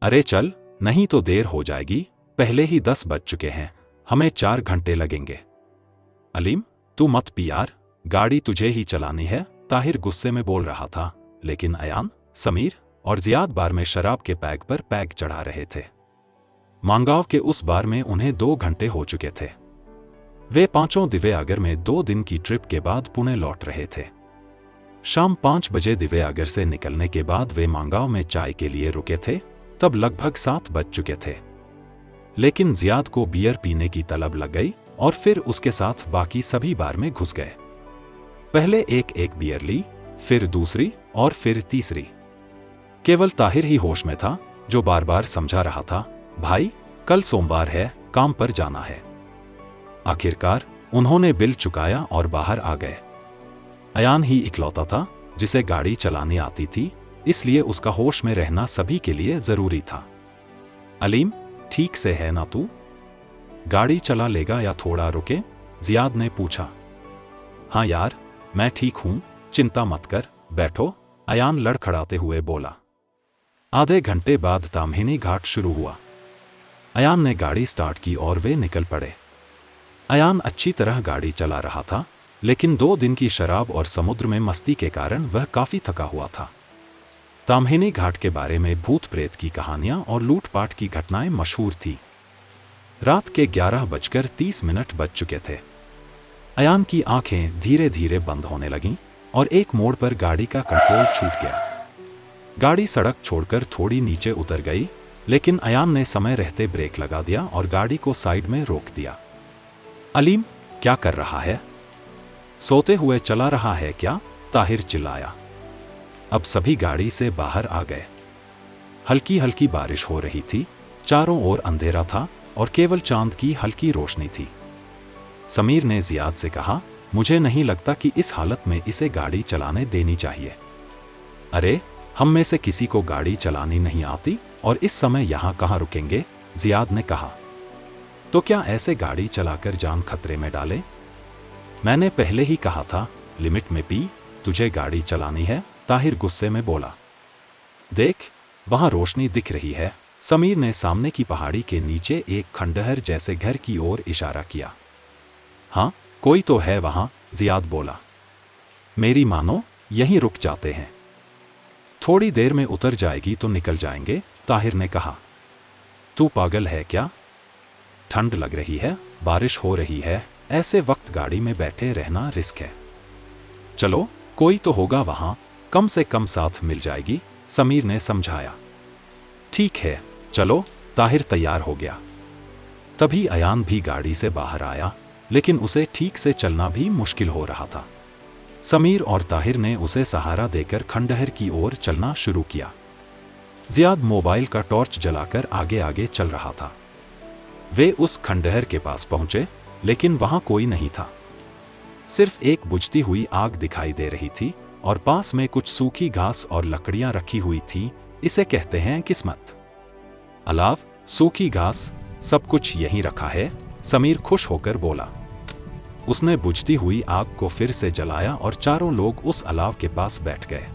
अरे चल, नहीं तो देर हो जाएगी, पहले ही 10 बज चुके हैं, हमें 4 घंटे लगेंगे। अलीम, तू मत पी यार, गाड़ी तुझे ही चलानी है, ताहिर गुस्से में बोल रहा था, लेकिन अयान, समीर और जियाद बार में शराब के पैक पर पैक चढ़ा रहे थे। मांगाव के उस बार में उन्हें 2 घंटे हो चुके थे। वे पांचों दिव्यागर में 2 दिन की ट्रिप के बाद पुणे लौट रहे थे। शाम 5 बजे दिव्यागर से निकलने के बाद वे मांगाव में चाय के लिए रुके थे, तब लगभग 7 बज चुके थे। लेकिन जियाद को बियर पीने की तलब लग गई और फिर उसके साथ बाकी सभी बार में घुस गए। पहले एक बियर ली, फिर दूसरी और फिर तीसरी। केवल ताहिर ही होश में था, जो बार बार समझा रहा था, भाई कल सोमवार है, काम पर जाना है। आखिरकार उन्होंने बिल चुकाया और बाहर आ गए। अयान ही इकलौता था जिसे गाड़ी चलानी आती थी, इसलिए उसका होश में रहना सभी के लिए जरूरी था। अलीम, ठीक से है ना तू? गाड़ी चला लेगा या थोड़ा रुके? जियाद ने पूछा। हाँ यार, मैं ठीक हूं, चिंता मत कर, बैठो, अयान लड़खड़ाते हुए बोला। आधे घंटे बाद ताम्हिनी घाट शुरू हुआ। अयान ने गाड़ी स्टार्ट की और वे निकल पड़े। अयान अच्छी तरह गाड़ी चला रहा था, लेकिन 2 दिन की शराब और समुद्र में मस्ती के कारण वह काफी थका हुआ था। ताम्हिनी घाट के बारे में भूत प्रेत की कहानियां और लूटपाट की घटनाएं मशहूर थी। रात के 11:30 बज चुके थे। अयान की आंखें धीरे धीरे बंद होने लगीं और एक मोड़ पर गाड़ी का कंट्रोल छूट गया। गाड़ी सड़क छोड़कर थोड़ी नीचे उतर गई, लेकिन अयान ने समय रहते ब्रेक लगा दिया और गाड़ी को साइड में रोक दिया। अलीम, क्या कर रहा है? सोते हुए चला रहा है क्या? ताहिर चिल्लाया। अब सभी गाड़ी से बाहर आ गए। हल्की हल्की बारिश हो रही थी, चारों ओर अंधेरा था और केवल चांद की हल्की रोशनी थी। समीर ने जियाद से कहा, मुझे नहीं लगता कि इस हालत में इसे गाड़ी चलाने देनी चाहिए। अरे, हम में से किसी को गाड़ी चलानी नहीं आती और इस समय यहां कहां रुकेंगे? जियाद ने कहा। तो क्या ऐसे गाड़ी चलाकर जान खतरे में डालें? मैंने पहले ही कहा था, लिमिट में पी, तुझे गाड़ी चलानी है, ताहिर गुस्से में बोला। देख, वहां रोशनी दिख रही है। समीर ने सामने की पहाड़ी के नीचे एक खंडहर जैसे घर की ओर इशारा किया। हाँ, कोई तो है वहां, जियाद बोला। मेरी मानो, यहीं रुक जाते हैं। थोड़ी देर में उतर जाएगी तो निकल जाएंगे, ताहिर ने कहा। तू पागल है क्या? ठंड लग रही है, बारिश हो रही है, ऐसे वक्त गाड़ी में बैठे रहना रिस्क है। चलो, कोई तो होगा वहां, कम से कम साथ मिल जाएगी, समीर ने समझाया। ठीक है, चलो, ताहिर तैयार हो गया। तभी अयान भी गाड़ी से बाहर आया, लेकिन उसे ठीक से चलना भी मुश्किल हो रहा था। समीर और ताहिर ने उसे सहारा देकर खंडहर की ओर चलना शुरू किया। जियाद मोबाइल का टॉर्च जलाकर आगे आगे चल रहा था। वे उस खंडहर के पास पहुंचे, लेकिन वहां कोई नहीं था। सिर्फ एक बुझती हुई आग दिखाई दे रही थी और पास में कुछ सूखी घास और लकड़ियां रखी हुई थी। इसे कहते हैं किस्मत। अलाव, सूखी घास, सब कुछ यहीं रखा है, समीर खुश होकर बोला। उसने बुझती हुई आग को फिर से जलाया और चारों लोग उस अलाव के पास बैठ गए।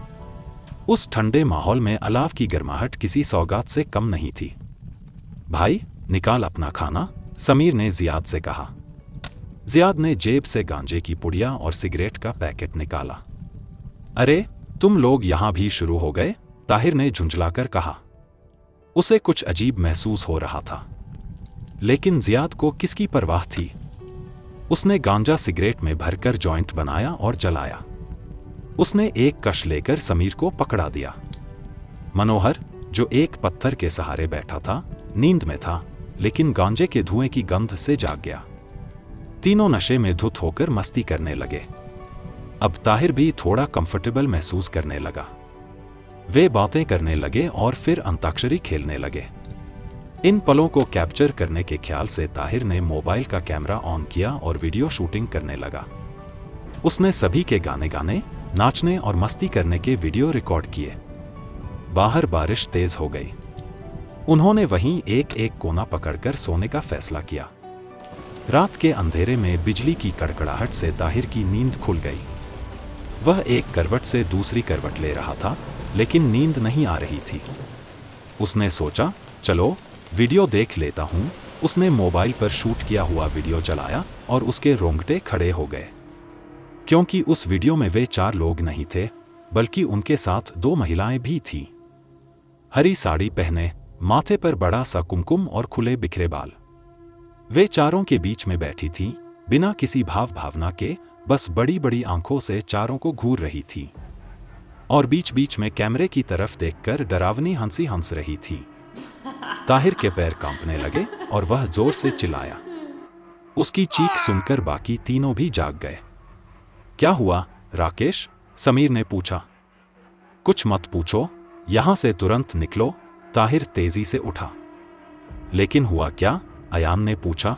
उस ठंडे माहौल में अलाव की गर्माहट किसी सौगात से कम नहीं थी। भाई, निकाल अपना खाना, समीर ने जियाद से कहा। जियाद ने जेब से गांजे की पुड़िया और सिगरेट का पैकेट निकाला। अरे, तुम लोग यहां भी शुरू हो गए, ताहिर ने झुंझलाकर कहा। उसे कुछ अजीब महसूस हो रहा था, लेकिन जियाद को किसकी परवाह थी। उसने गांजा सिगरेट में भरकर जॉइंट बनाया और जलाया। उसने एक कश लेकर समीर को पकड़ा दिया। मनोहर, जो एक पत्थर के सहारे बैठा था, नींद में था, लेकिन गांजे के धुएं की गंध से जाग गया। तीनों नशे में धुत होकर मस्ती करने लगे। अब ताहिर भी थोड़ा कंफर्टेबल महसूस करने लगा। वे बातें करने लगे और फिर अंताक्षरी खेलने लगे। इन पलों को कैप्चर करने के ख्याल से ताहिर ने मोबाइल का कैमरा ऑन किया और वीडियो शूटिंग करने लगा। उसने सभी के गाने गाने, नाचने और मस्ती करने के वीडियो रिकॉर्ड किए। बाहर बारिश तेज हो गई। उन्होंने वहीं एक एक कोना पकड़कर सोने का फैसला किया। रात के अंधेरे में बिजली की कड़कड़ाहट से ताहिर की नींद खुल गई। वह एक करवट से दूसरी करवट ले रहा था, लेकिन नींद नहीं आ रही थी। उसने सोचा, चलो वीडियो देख लेता हूँ। उसने मोबाइल पर शूट किया हुआ वीडियो चलाया और उसके रोंगटे खड़े हो गए, क्योंकि उस वीडियो में वे 4 लोग नहीं थे, बल्कि उनके साथ 2 महिलाएं भी थीं। हरी साड़ी पहने, माथे पर बड़ा सा कुमकुम और खुले बिखरे बाल। वे चारों के बीच में बैठी थीं, बिना किसी भावना के, बस बड़ी बड़ी आंखों से चारों को घूर रही थी और बीच बीच में कैमरे की तरफ देखकर डरावनी हंसी हंस रही थी। ताहिर के पैर कांपने लगे और वह जोर से चिल्लाया। उसकी चीख सुनकर बाकी तीनों भी जाग गए। क्या हुआ राकेश? समीर ने पूछा। कुछ मत पूछो, यहां से तुरंत निकलो। ताहिर तेजी से उठा। लेकिन हुआ क्या? अयान ने पूछा।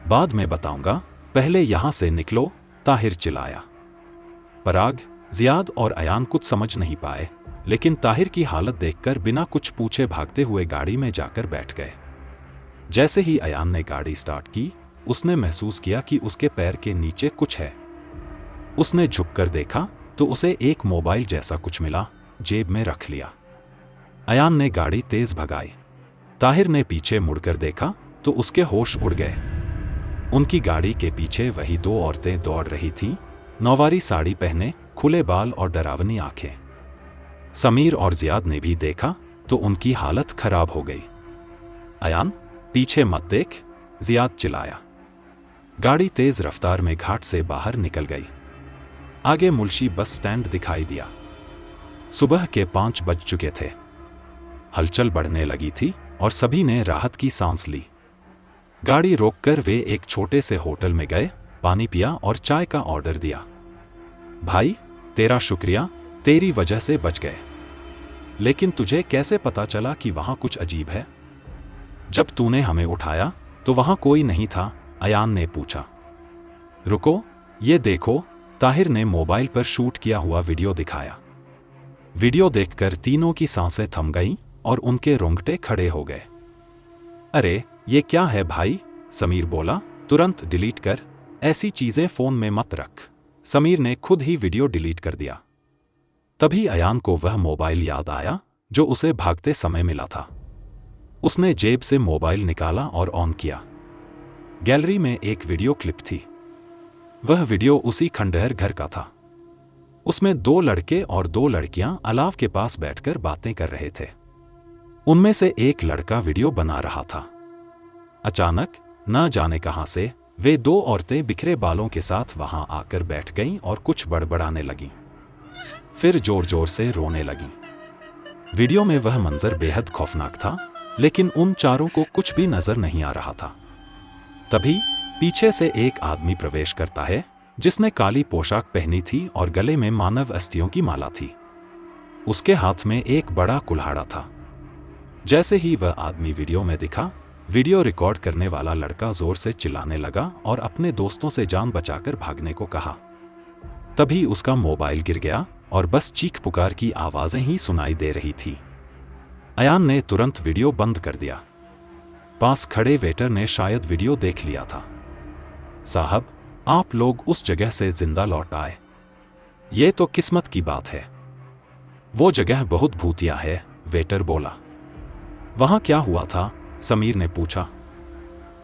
बाद में बताऊंगा, पहले यहां से निकलो, ताहिर चिल्लाया। पराग, जियाद और अयान कुछ समझ नहीं पाए, लेकिन ताहिर की हालत देखकर बिना कुछ पूछे भागते हुए गाड़ी में जाकर बैठ गए। जैसे ही अयान ने गाड़ी स्टार्ट की, उसने महसूस किया कि उसके पैर के नीचे कुछ है। उसने झुककर देखा तो उसे एक मोबाइल जैसा कुछ मिला, जेब में रख लिया। अयान ने गाड़ी तेज भगाई। ताहिर ने पीछे मुड़कर देखा तो उसके होश उड़ गए। उनकी गाड़ी के पीछे वही 2 औरतें दौड़ रही थीं, नौवारी साड़ी पहने, खुले बाल और डरावनी आंखें। समीर और जियाद ने भी देखा तो उनकी हालत खराब हो गई। अयान, पीछे मत देख, जियाद चिल्लाया। गाड़ी तेज रफ्तार में घाट से बाहर निकल गई। आगे मुल्शी बस स्टैंड दिखाई दिया। सुबह के 5 बज चुके थे। हलचल बढ़ने लगी थी और सभी ने राहत की सांस ली। गाड़ी रोककर वे एक छोटे से होटल में गए, पानी पिया और चाय का ऑर्डर दिया। भाई, तेरा शुक्रिया, तेरी वजह से बच गए। लेकिन तुझे कैसे पता चला कि वहां कुछ अजीब है? जब तूने हमें उठाया तो वहां कोई नहीं था, अयान ने पूछा। रुको, ये देखो। ताहिर ने मोबाइल पर शूट किया हुआ वीडियो दिखाया। वीडियो देखकर तीनों की सांसें थम गईं और उनके रोंगटे खड़े हो गए। अरे, ये क्या है भाई? समीर बोला। तुरंत डिलीट कर, ऐसी चीजें फोन में मत रख। समीर ने खुद ही वीडियो डिलीट कर दिया। तभी अयान को वह मोबाइल याद आया जो उसे भागते समय मिला था। उसने जेब से मोबाइल निकाला और ऑन किया। गैलरी में एक वीडियो क्लिप थी। वह वीडियो उसी खंडहर घर का था। उसमें 2 लड़के और 2 लड़कियां अलाव के पास बैठकर बातें कर रहे थे। उनमें से एक लड़का वीडियो बना रहा था। अचानक, न जाने कहां से, वे 2 औरतें बिखरे बालों के साथ वहां आकर बैठ गईं और कुछ बड़बड़ाने लगीं। फिर जोर जोर से रोने लगीं। वीडियो में वह मंजर बेहद खौफनाक था, लेकिन उन चारों को कुछ भी नजर नहीं आ रहा था। तभी पीछे से एक आदमी प्रवेश करता है, जिसने काली पोशाक पहनी थी और गले में मानव अस्थियों की माला थी। उसके हाथ में एक बड़ा कुल्हाड़ा था। जैसे ही वह आदमी वीडियो में दिखा, वीडियो रिकॉर्ड करने वाला लड़का जोर से चिल्लाने लगा और अपने दोस्तों से जान बचाकर भागने को कहा। तभी उसका मोबाइल गिर गया और बस चीख पुकार की आवाजें ही सुनाई दे रही थी। अयान ने तुरंत वीडियो बंद कर दिया। पास खड़े वेटर ने शायद वीडियो देख लिया था। साहब, आप लोग उस जगह से जिंदा लौट आए, ये तो किस्मत की बात है। वो जगह बहुत भूतिया है, वेटर बोला। वहां क्या हुआ था? समीर ने पूछा।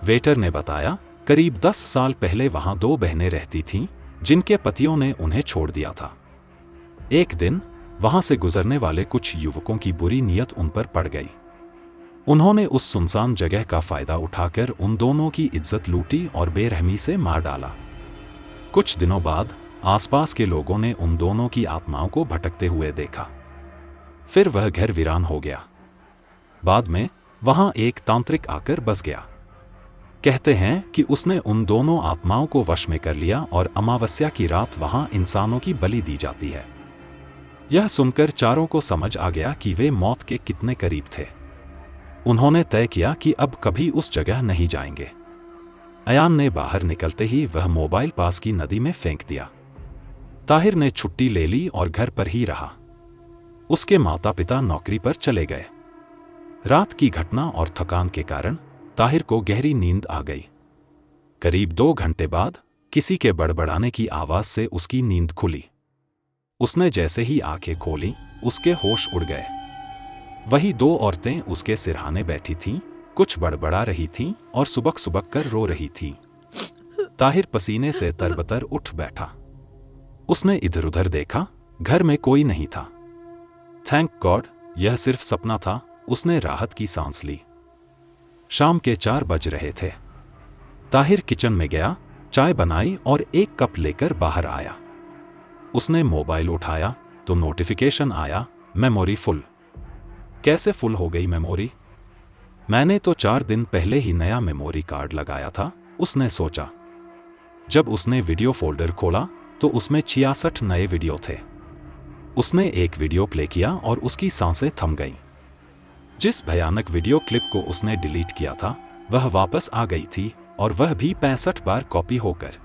वेटर ने बताया, करीब 10 साल पहले वहां 2 बहनें रहती थीं, जिनके पतियों ने उन्हें छोड़ दिया था। एक दिन वहां से गुजरने वाले कुछ युवकों की बुरी नीयत उन पर पड़ गई। उन्होंने उस सुनसान जगह का फायदा उठाकर उन दोनों की इज्जत लूटी और बेरहमी से मार डाला। कुछ दिनों बाद आसपास के लोगों ने उन दोनों की आत्माओं को भटकते हुए देखा। फिर वह घर वीरान हो गया। बाद में वहां एक तांत्रिक आकर बस गया। कहते हैं कि उसने उन दोनों आत्माओं को वश में कर लिया और अमावस्या की रात वहां इंसानों की बलि दी जाती है। यह सुनकर चारों को समझ आ गया कि वे मौत के कितने करीब थे। उन्होंने तय किया कि अब कभी उस जगह नहीं जाएंगे। अयान ने बाहर निकलते ही वह मोबाइल पास की नदी में फेंक दिया। ताहिर ने छुट्टी ले ली और घर पर ही रहा। उसके माता पिता नौकरी पर चले गए। रात की घटना और थकान के कारण ताहिर को गहरी नींद आ गई। करीब 2 घंटे बाद किसी के बड़बड़ाने की आवाज से उसकी नींद खुली। उसने जैसे ही आंखें खोलीं, उसके होश उड़ गए। वही दो औरतें उसके सिरहाने बैठी थीं, कुछ बड़बड़ा रही थीं और सुबक सुबक कर रो रही थीं। ताहिर पसीने से तरबतर उठ बैठा। उसने इधर उधर देखा, घर में कोई नहीं था। थैंक गॉड, यह सिर्फ सपना था। उसने राहत की सांस ली। शाम के 4 बज रहे थे। ताहिर किचन में गया, चाय बनाई और एक कप लेकर बाहर आया। उसने मोबाइल उठाया तो नोटिफिकेशन आया, मेमोरी फुल। कैसे फुल हो गई मेमोरी? मैंने तो 4 दिन पहले ही नया मेमोरी कार्ड लगाया था, उसने सोचा। जब उसने वीडियो फोल्डर खोला तो उसमें 66 नए वीडियो थे। उसने एक वीडियो प्ले किया और उसकी सांसें थम गईं। जिस भयानक वीडियो क्लिप को उसने डिलीट किया था वह वापस आ गई थी, और वह भी 65 बार कॉपी होकर।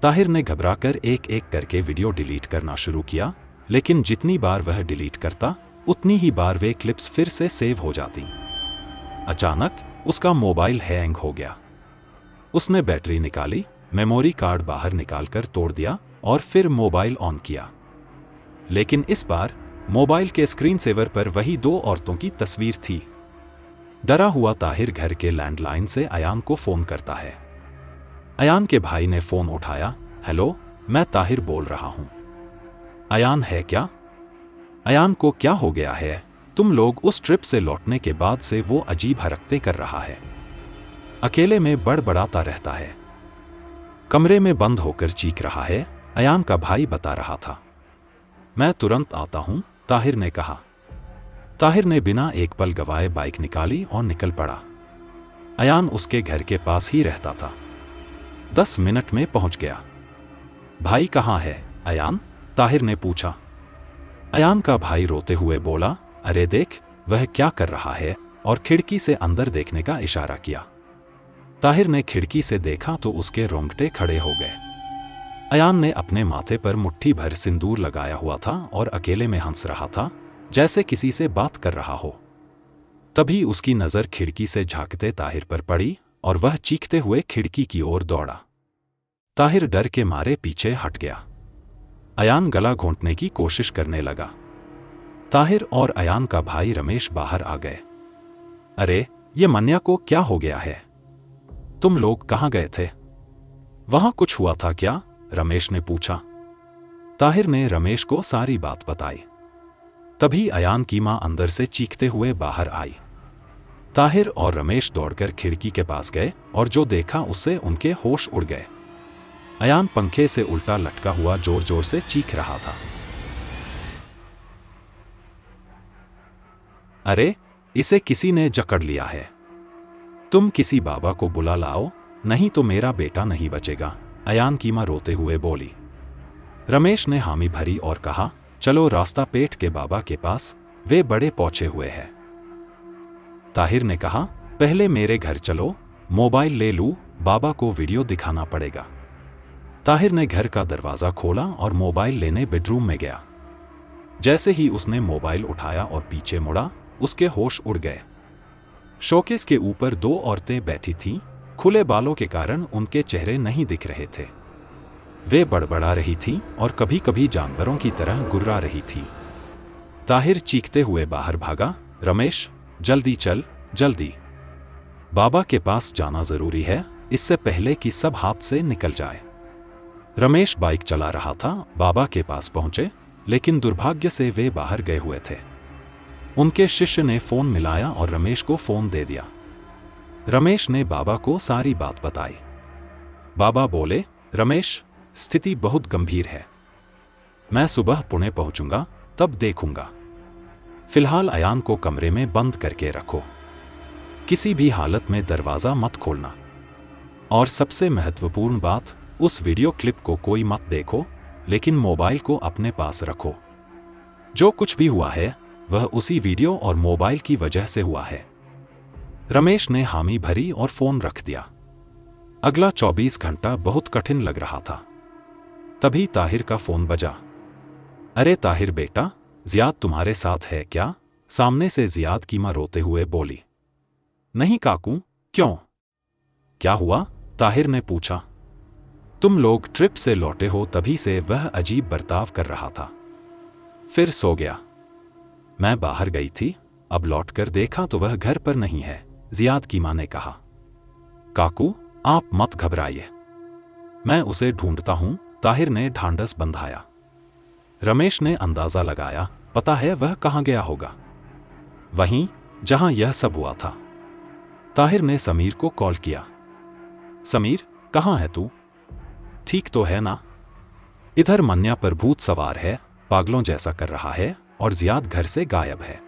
ताहिर ने घबराकर एक एक करके वीडियो डिलीट करना शुरू किया, लेकिन जितनी बार वह डिलीट करता उतनी ही बार वे क्लिप्स फिर से सेव हो जाती। अचानक उसका मोबाइल हैंग हो गया। उसने बैटरी निकाली, मेमोरी कार्ड बाहर निकालकर तोड़ दिया और फिर मोबाइल ऑन किया। लेकिन इस बार मोबाइल के स्क्रीन सेवर पर वही 2 औरतों की तस्वीर थी। डरा हुआ ताहिर घर के लैंडलाइन से अयान को फोन करता है। अयान के भाई ने फोन उठाया। हेलो, मैं ताहिर बोल रहा हूं। अयान है क्या? अयान को क्या हो गया है? तुम लोग उस ट्रिप से लौटने के बाद से वो अजीब हरकतें कर रहा है, अकेले में बड़बड़ाता रहता है, कमरे में बंद होकर चीख रहा है, अयान का भाई बता रहा था। मैं तुरंत आता हूं, ताहिर ने कहा। ताहिर ने बिना एक पल गवाए बाइक निकाली और निकल पड़ा। अयान उसके घर के पास ही रहता था। 10 मिनट में पहुंच गया। भाई कहाँ है अयान? ताहिर ने पूछा। अयान का भाई रोते हुए बोला, अरे देख वह क्या कर रहा है, और खिड़की से अंदर देखने का इशारा किया। ताहिर ने खिड़की से देखा तो उसके रोंगटे खड़े हो गए। अयान ने अपने माथे पर मुट्ठी भर सिंदूर लगाया हुआ था और अकेले में हंस रहा था, जैसे किसी से बात कर रहा हो। तभी उसकी नजर खिड़की से झांकते ताहिर पर पड़ी और वह चीखते हुए खिड़की की ओर दौड़ा। ताहिर डर के मारे पीछे हट गया। अयान गला घोंटने की कोशिश करने लगा। ताहिर और अयान का भाई रमेश बाहर आ गए। अरे, ये मन्या को क्या हो गया है? तुम लोग कहां गए थे? वहां कुछ हुआ था क्या? रमेश ने पूछा। ताहिर ने रमेश को सारी बात बताई। तभी अयान की मां अंदर से चीखते हुए बाहर आई। ताहिर और रमेश दौड़कर खिड़की के पास गए और जो देखा उससे उनके होश उड़ गए। अयान पंखे से उल्टा लटका हुआ जोर जोर से चीख रहा था। अरे, इसे किसी ने जकड़ लिया है। तुम किसी बाबा को बुला लाओ, नहीं तो मेरा बेटा नहीं बचेगा, अयान की मां रोते हुए बोली। रमेश ने हामी भरी और कहा, चलो रास्ता पेट के बाबा के पास, वे बड़े पहुंचे हुए हैं। ताहिर ने कहा, पहले मेरे घर चलो, मोबाइल ले लूं, बाबा को वीडियो दिखाना पड़ेगा। ताहिर ने घर का दरवाजा खोला और मोबाइल लेने बेडरूम में गया। जैसे ही उसने मोबाइल उठाया और पीछे मुड़ा, उसके होश उड़ गए। शोकेस के ऊपर 2 औरतें बैठी थीं, खुले बालों के कारण उनके चेहरे नहीं दिख रहे थे। वे बड़बड़ा रही थीं और कभी कभी जानवरों की तरह गुर्रा रही थीं। ताहिर चीखते हुए बाहर भागा, रमेश जल्दी चल, जल्दी, बाबा के पास जाना जरूरी है, इससे पहले कि सब हाथ से निकल जाए। रमेश बाइक चला रहा था। बाबा के पास पहुंचे, लेकिन दुर्भाग्य से वे बाहर गए हुए थे। उनके शिष्य ने फोन मिलाया और रमेश को फोन दे दिया। रमेश ने बाबा को सारी बात बताई। बाबा बोले, रमेश, स्थिति बहुत गंभीर है, मैं सुबह पुणे पहुंचूंगा, तब देखूंगा। फिलहाल अयान को कमरे में बंद करके रखो, किसी भी हालत में दरवाजा मत खोलना, और सबसे महत्वपूर्ण बात, उस वीडियो क्लिप को कोई मत देखो, लेकिन मोबाइल को अपने पास रखो। जो कुछ भी हुआ है वह उसी वीडियो और मोबाइल की वजह से हुआ है। रमेश ने हामी भरी और फोन रख दिया। अगला 24 घंटा बहुत कठिन लग रहा था। तभी ताहिर का फोन बजा। अरे ताहिर बेटा, जियाद तुम्हारे साथ है क्या? सामने से जियाद की मां रोते हुए बोली। नहीं काकू, क्यों? क्या हुआ? ताहिर ने पूछा। तुम लोग ट्रिप से लौटे हो तभी से वह अजीब बर्ताव कर रहा था, फिर सो गया। मैं बाहर गई थी, अब लौटकर देखा तो वह घर पर नहीं है। जियाद की मां ने कहा, काकू आप मत घबराइए, मैं उसे ढूंढता हूं। ताहिर ने ढांढस बंधाया। रमेश ने अंदाजा लगाया, पता है वह कहां गया होगा, वहीं जहां यह सब हुआ था। ताहिर ने समीर को कॉल किया। समीर, कहां है तू? ठीक तो है ना? इधर मन्या पर भूत सवार है, पागलों जैसा कर रहा है और जियाद घर से गायब है।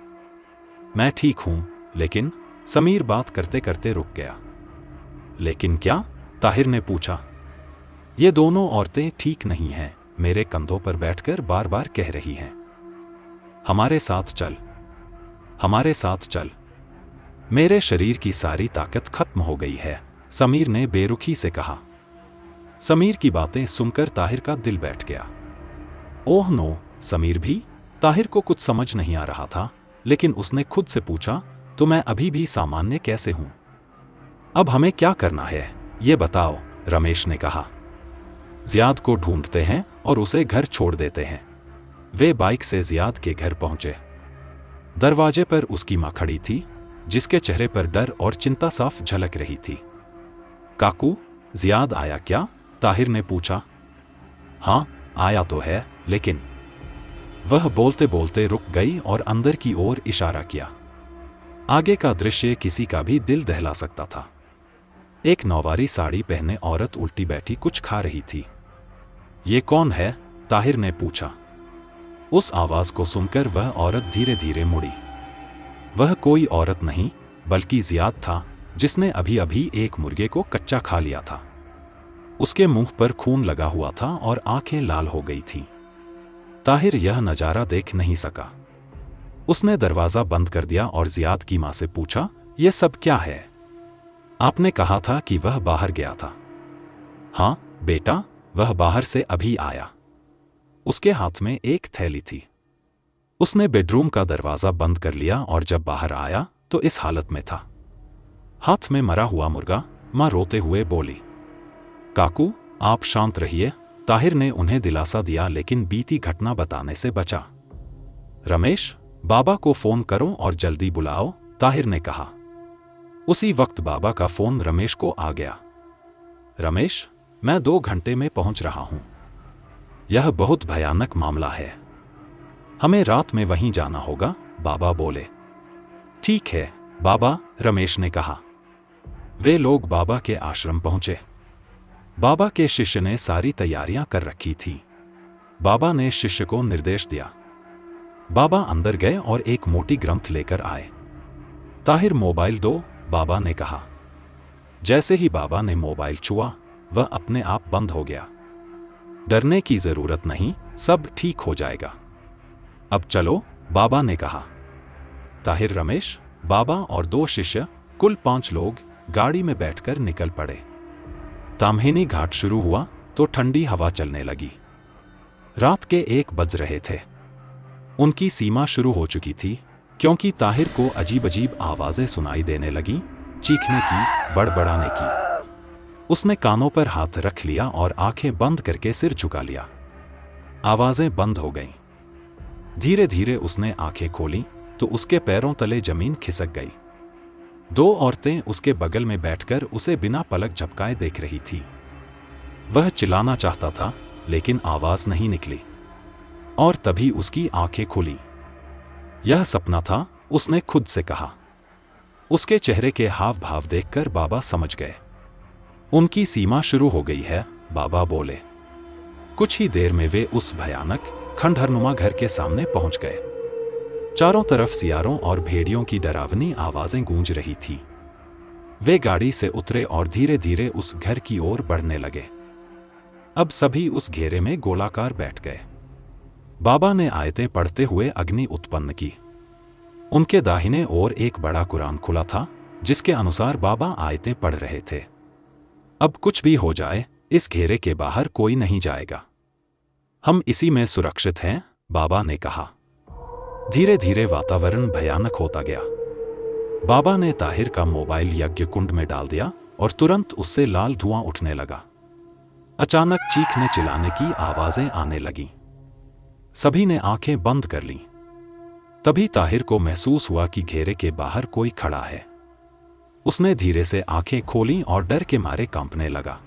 मैं ठीक हूं, लेकिन समीर बात करते करते रुक गया। लेकिन क्या? ताहिर ने पूछा। ये दोनों औरतें ठीक नहीं हैं, मेरे कंधों पर बैठकर बार बार कह रही हैं, हमारे साथ चल, हमारे साथ चल। मेरे शरीर की सारी ताकत खत्म हो गई है, समीर ने बेरुखी से कहा। समीर की बातें सुनकर ताहिर का दिल बैठ गया। ओह नो, समीर भी? ताहिर को कुछ समझ नहीं आ रहा था, लेकिन उसने खुद से पूछा, तो मैं अभी भी सामान्य कैसे हूं? अब हमें क्या करना है, ये बताओ, रमेश ने कहा। जियाद को ढूंढते हैं और उसे घर छोड़ देते हैं। वे बाइक से जियाद के घर पहुंचे। दरवाजे पर उसकी मां खड़ी थी, जिसके चेहरे पर डर और चिंता साफ झलक रही थी। काकू, जियाद आया क्या? ताहिर ने पूछा। हां, आया तो है, लेकिन वह बोलते बोलते रुक गई और अंदर की ओर इशारा किया। आगे का दृश्य किसी का भी दिल दहला सकता था। एक नौवारी साड़ी पहने औरत उल्टी बैठी कुछ खा रही थी। ये कौन है? ताहिर ने पूछा। उस आवाज को सुनकर वह औरत धीरे धीरे मुड़ी। वह कोई औरत नहीं, बल्कि जियाद था, जिसने अभी अभी एक मुर्गे को कच्चा खा लिया था। उसके मुंह पर खून लगा हुआ था और आंखें लाल हो गई थीं। ताहिर यह नजारा देख नहीं सका। उसने दरवाजा बंद कर दिया और जियाद की मां से पूछा, यह सब क्या है? आपने कहा था कि वह बाहर गया था। हां बेटा, वह बाहर से अभी आया। उसके हाथ में एक थैली थी। उसने बेडरूम का दरवाजा बंद कर लिया और जब बाहर आया तो इस हालत में था, हाथ में मरा हुआ मुर्गा। मां रोते हुए बोली, काकू आप शांत रहिए। ताहिर ने उन्हें दिलासा दिया, लेकिन बीती घटना बताने से बचा। रमेश, बाबा को फोन करो और जल्दी बुलाओ, ताहिर ने कहा। उसी वक्त बाबा का फोन रमेश को आ गया। रमेश, मैं 2 घंटे में पहुंच रहा हूं। यह बहुत भयानक मामला है, हमें रात में वहीं जाना होगा, बाबा बोले। ठीक है बाबा, रमेश ने कहा। वे लोग बाबा के आश्रम पहुंचे। बाबा के शिष्य ने सारी तैयारियां कर रखी थी। बाबा ने शिष्य को निर्देश दिया। बाबा अंदर गए और एक मोटी ग्रंथ लेकर आए। ताहिर मोबाइल दो, बाबा ने कहा। जैसे ही बाबा ने मोबाइल छुआ, वह अपने आप बंद हो गया। डरने की जरूरत नहीं, सब ठीक हो जाएगा। अब चलो, बाबा ने कहा। ताहिर, रमेश, बाबा और 2 शिष्य, कुल 5 लोग गाड़ी में बैठकर निकल पड़े। ताम्हिनी घाट शुरू हुआ तो ठंडी हवा चलने लगी। रात के 1 बज रहे थे। उनकी सीमा शुरू हो चुकी थी, क्योंकि ताहिर को अजीब अजीब आवाजें सुनाई देने लगी, चीखने की, बड़बड़ाने की। उसने कानों पर हाथ रख लिया और आंखें बंद करके सिर झुका लिया। आवाजें बंद हो गईं। धीरे धीरे उसने आंखें खोलीं तो उसके पैरों तले जमीन खिसक गई। 2 औरतें उसके बगल में बैठकर उसे बिना पलक झपकाए देख रही थी। वह चिल्लाना चाहता था, लेकिन आवाज नहीं निकली। और तभी उसकी आंखें खुली। यह सपना था, उसने खुद से कहा। उसके चेहरे के हाव भाव देखकर बाबा समझ गए। उनकी सीमा शुरू हो गई है, बाबा बोले। कुछ ही देर में वे उस भयानक खंडहरनुमा घर के सामने पहुंच गए। चारों तरफ सियारों और भेड़ियों की डरावनी आवाजें गूंज रही थी। वे गाड़ी से उतरे और धीरे धीरे उस घर की ओर बढ़ने लगे। अब सभी उस घेरे में गोलाकार बैठ गए। बाबा ने आयतें पढ़ते हुए अग्नि उत्पन्न की। उनके दाहिने ओर एक बड़ा कुरान खुला था, जिसके अनुसार बाबा आयतें पढ़ रहे थे। अब कुछ भी हो जाए, इस घेरे के बाहर कोई नहीं जाएगा। हम इसी में सुरक्षित हैं, बाबा ने कहा। धीरे धीरे वातावरण भयानक होता गया। बाबा ने ताहिर का मोबाइल यज्ञ कुंड में डाल दिया और तुरंत उससे लाल धुआं उठने लगा। अचानक चीखने चिल्लाने की आवाजें आने लगीं। सभी ने आंखें बंद कर लीं। तभी ताहिर को महसूस हुआ कि घेरे के बाहर कोई खड़ा है। उसने धीरे से आंखें खोलीं और डर के मारे कांपने लगा।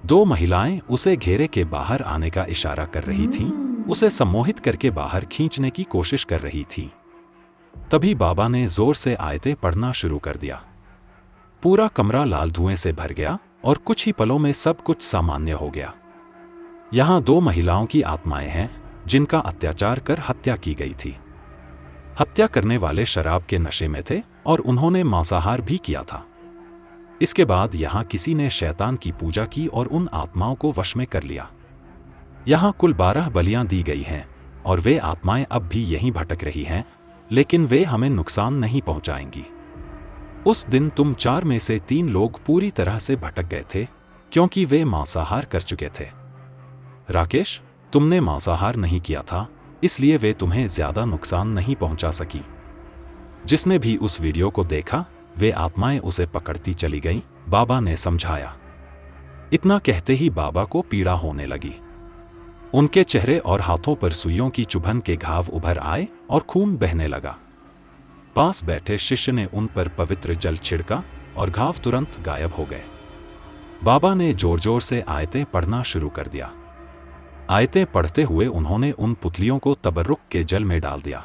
दो महिलाएं उसे घेरे के बाहर आने का इशारा कर रही थीं, उसे सम्मोहित करके बाहर खींचने की कोशिश कर रही थीं। तभी बाबा ने जोर से आयतें पढ़ना शुरू कर दिया। पूरा कमरा लाल धुएं से भर गया और कुछ ही पलों में सब कुछ सामान्य हो गया। यहाँ दो महिलाओं की आत्माएं हैं जिनका अत्याचार कर हत्या की गई थी। हत्या करने वाले शराब के नशे में थे और उन्होंने मांसाहार भी किया था। इसके बाद यहाँ किसी ने शैतान की पूजा की और उन आत्माओं को वश में कर लिया। यहाँ कुल 12 बलियां दी गई हैं और वे आत्माएं अब भी यहीं भटक रही हैं, लेकिन वे हमें नुकसान नहीं पहुंचाएंगी। उस दिन तुम 4 में से 3 लोग पूरी तरह से भटक गए थे क्योंकि वे मांसाहार कर चुके थे। राकेश, तुमने मांसाहार नहीं किया था, इसलिए वे तुम्हें ज्यादा नुकसान नहीं पहुंचा सकी। जिसने भी उस वीडियो को देखा वे आत्माएं उसे पकड़ती चली गईं, बाबा ने समझाया। इतना कहते ही बाबा को पीड़ा होने लगी। उनके चेहरे और हाथों पर सुइयों की चुभन के घाव उभर आए और खून बहने लगा। पास बैठे शिष्य ने उन पर पवित्र जल छिड़का और घाव तुरंत गायब हो गए। बाबा ने जोर जोर से आयतें पढ़ना शुरू कर दिया। आयतें पढ़ते हुए उन्होंने उन पुतलियों को तबर्रुक के जल में डाल दिया।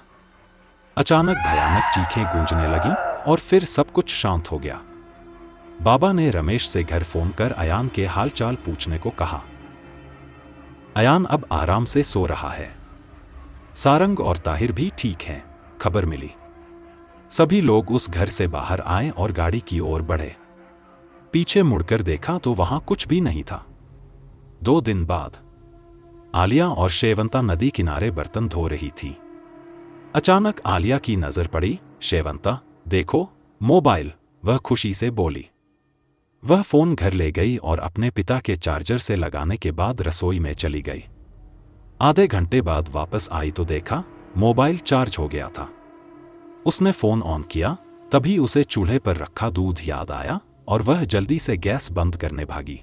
अचानक भयानक चीखें गूंजने लगीं और फिर सब कुछ शांत हो गया। बाबा ने रमेश से घर फोन कर अयान के हालचाल पूछने को कहा। अयान अब आराम से सो रहा है। सारंग और ताहिर भी ठीक हैं, खबर मिली। सभी लोग उस घर से बाहर आए और गाड़ी की ओर बढ़े। पीछे मुड़कर देखा तो वहां कुछ भी नहीं था। 2 दिन बाद आलिया और शेवंता नदी किनारे बर्तन धो रही थी। अचानक आलिया की नजर पड़ी। शेवंता, देखो मोबाइल, वह खुशी से बोली। वह फोन घर ले गई और अपने पिता के चार्जर से लगाने के बाद रसोई में चली गई। आधे घंटे बाद वापस आई तो देखा मोबाइल चार्ज हो गया था। उसने फोन ऑन किया, तभी उसे चूल्हे पर रखा दूध याद आया और वह जल्दी से गैस बंद करने भागी।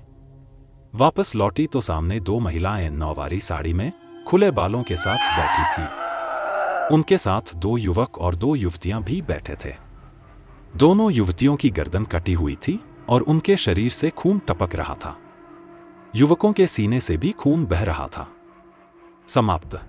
वापस लौटी तो सामने 2 महिलाएं नौवारी साड़ी में खुले बालों के साथ बैठी थी। उनके साथ 2 युवक और 2 युवतियां भी बैठे थे। दोनों युवतियों की गर्दन कटी हुई थी और उनके शरीर से खून टपक रहा था। युवकों के सीने से भी खून बह रहा था। समाप्त।